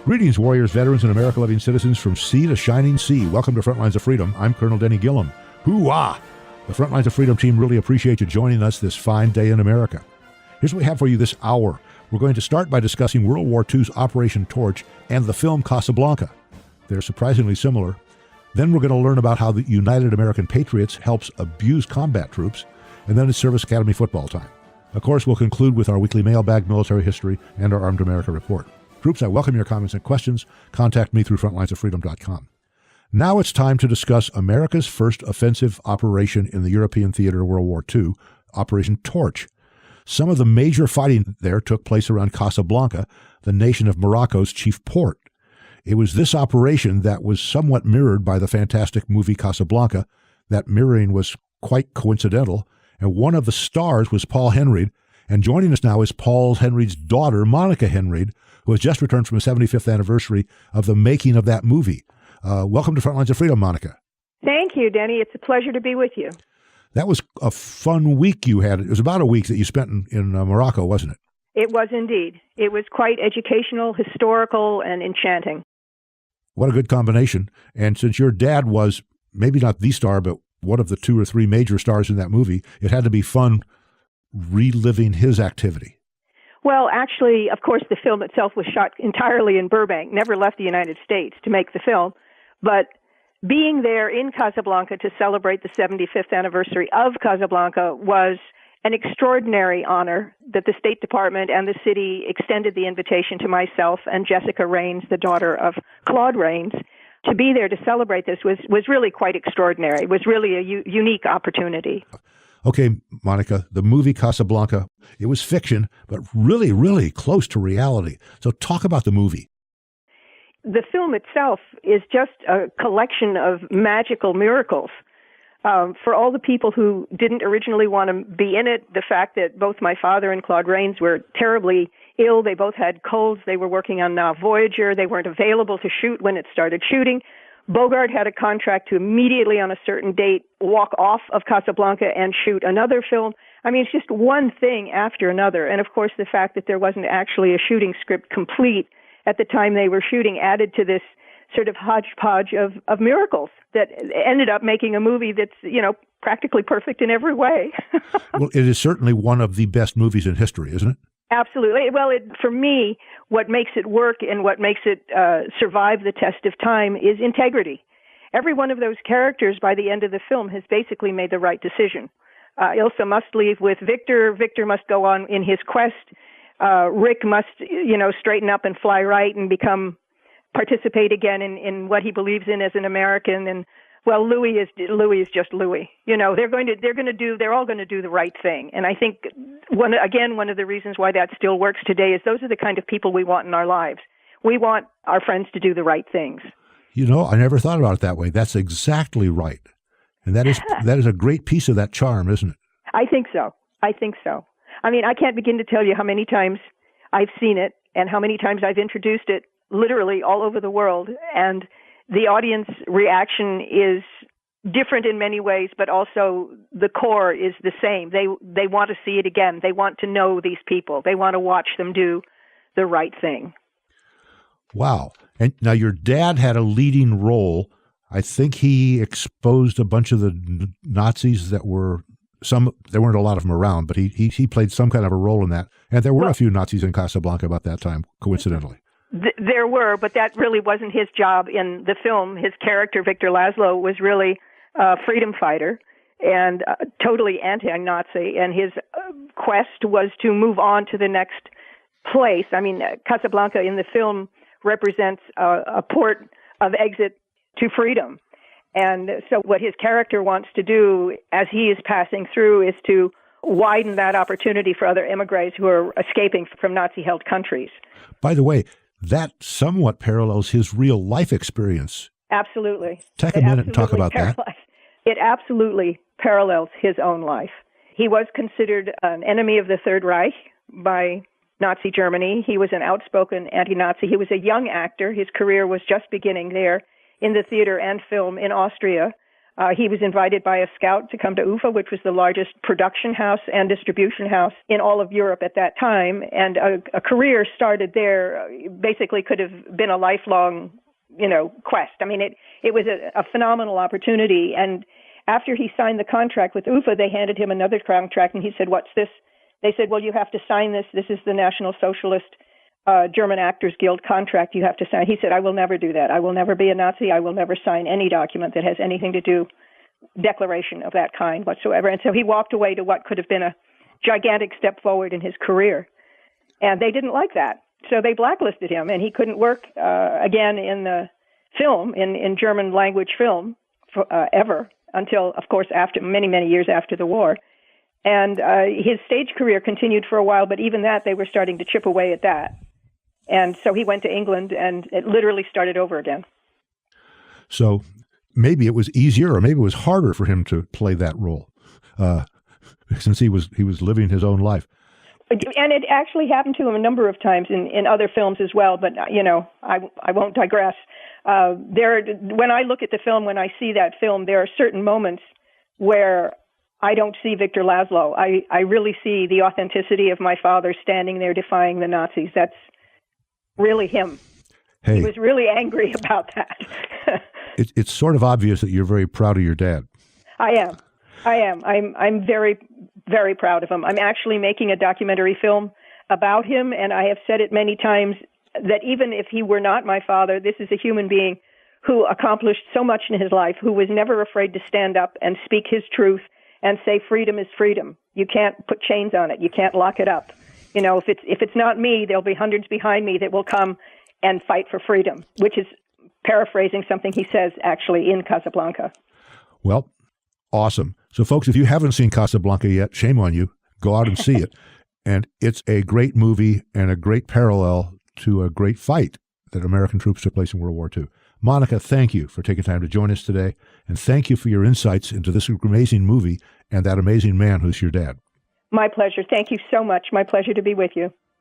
Greetings, warriors, veterans, and America-loving citizens from sea to shining sea. Welcome to Frontlines of Freedom. I'm Colonel Denny Gillum. Hoo-ah! The Frontlines of Freedom team really appreciate you joining us this fine day in America. Here's what we have for you this hour. We're going to start by discussing World War II's Operation Torch and the film Casablanca. They're surprisingly similar. Then we're going to learn about how the United American Patriots helps abuse combat troops. And then it's Service Academy football time. Of course, we'll conclude with our weekly mailbag, military history, and our Armed America report. Troops, I welcome your comments and questions. Contact me through frontlinesoffreedom.com. Now it's time to discuss America's first offensive operation in the European theater of World War II, Operation Torch. Some of the major fighting there took place around Casablanca, the nation of Morocco's chief port. It was this operation that was somewhat mirrored by the fantastic movie Casablanca. That mirroring was quite coincidental, and one of the stars was Paul Henreid. And joining us now is Paul Henreid's daughter, Monika Henreid, who has just returned from the 75th anniversary of the making of that movie. Welcome to Frontlines of Freedom, Monika. Thank you, Denny. It's a pleasure to be with you. That was a fun week you had. It was about a week that you spent in Morocco, wasn't it? It was indeed. It was quite educational, historical, and enchanting. What a good combination. And since your dad was maybe not the star, but one of the two or three major stars in that movie, it had to be fun reliving his activity. Well, actually, of course, the film itself was shot entirely in Burbank, never left the United States to make the film. But being there in Casablanca to celebrate the 75th anniversary of Casablanca was an extraordinary honor that the State Department and the city extended the invitation to myself and Jessica Raines, the daughter of Claude Raines. To be there to celebrate this was really quite extraordinary. It was really a unique opportunity. Okay, Monika, the movie Casablanca, it was fiction, but really, really close to reality. So talk about the movie. The film itself is just a collection of magical miracles. For all the people who didn't originally want to be in it, the fact that both my father and Claude Raines were terribly ill, they both had colds, they were working on Voyager, they weren't available to shoot when it started shooting. Bogart had a contract to immediately on a certain date walk off of Casablanca and shoot another film. I mean, it's just one thing after another. And of course, the fact that there wasn't actually a shooting script complete at the time they were shooting added to this sort of hodgepodge of miracles that ended up making a movie that's, practically perfect in every way. Well, it is certainly one of the best movies in history, isn't it? Absolutely. Well, for me, what makes it work and what makes it survive the test of time is integrity. Every one of those characters by the end of the film has basically made the right decision. Ilsa must leave with Victor. Victor must go on in his quest. Rick must, straighten up and fly right and participate again in what he believes in as an American. And well, Louis is just Louis. They're all going to do the right thing. And I think one of the reasons why that still works today is those are the kind of people we want in our lives. We want our friends to do the right things. I never thought about it that way. That's exactly right. And that is a great piece of that charm, isn't it? I think so. I mean, I can't begin to tell you how many times I've seen it and how many times I've introduced it literally all over the world. And the audience reaction is different in many ways, but also the core is the same. They want to see it again. They want to know these people. They want to watch them do the right thing. Wow. And now your dad had a leading role. I think he exposed a bunch of the Nazis there weren't a lot of them around, but he played some kind of a role in that. And there were a few Nazis in Casablanca about that time, coincidentally. There were, but that really wasn't his job in the film. His character, Victor Laszlo, was really a freedom fighter and totally anti-Nazi, and his quest was to move on to the next place. I mean, Casablanca in the film represents a port of exit to freedom. And so what his character wants to do as he is passing through is to widen that opportunity for other emigres who are escaping from Nazi-held countries. By the way, that somewhat parallels his real life experience. Absolutely. Take a minute and talk about that. It absolutely parallels his own life. He was considered an enemy of the Third Reich by Nazi Germany. He was an outspoken anti-Nazi. He was a young actor. His career was just beginning there in the theater and film in Austria. He was invited by a scout to come to UFA, which was the largest production house and distribution house in all of Europe at that time. And a career started there, basically could have been a lifelong, quest. I mean, it was a phenomenal opportunity. And after he signed the contract with UFA, they handed him another contract, and he said, "What's this?" They said, "Well, you have to sign this. This is the National Socialist German Actors Guild contract. You have to sign." He said, "I will never do that. I will never be a Nazi. I will never sign any document that has anything to do, declaration of that kind whatsoever." And so he walked away to what could have been a gigantic step forward in his career. And they didn't like that. So they blacklisted him, and he couldn't work again in the film, in German language film, ever, until, of course, after many, many years after the war. And his stage career continued for a while, but even that, they were starting to chip away at that. And so he went to England, and it literally started over again. So maybe it was easier, or maybe it was harder for him to play that role, since he was living his own life. And it actually happened to him a number of times in other films as well. But I won't digress. When I look at the film, when I see that film, there are certain moments where I don't see Victor Laszlo. I really see the authenticity of my father standing there defying the Nazis. That's really him. Hey, he was really angry about that. It's sort of obvious that you're very proud of your dad. I am. I'm very, very proud of him. I'm actually making a documentary film about him, and I have said it many times that even if he were not my father, this is a human being who accomplished so much in his life, who was never afraid to stand up and speak his truth and say freedom is freedom. You can't put chains on it. You can't lock it up. If it's not me, there'll be hundreds behind me that will come and fight for freedom, which is paraphrasing something he says actually in Casablanca. Well, awesome. So folks, if you haven't seen Casablanca yet, shame on you. Go out and see it. And it's a great movie and a great parallel to a great fight that American troops took place in World War II. Monika, thank you for taking time to join us today. And thank you for your insights into this amazing movie and that amazing man who's your dad. My pleasure. Thank you so much. My pleasure to be with you.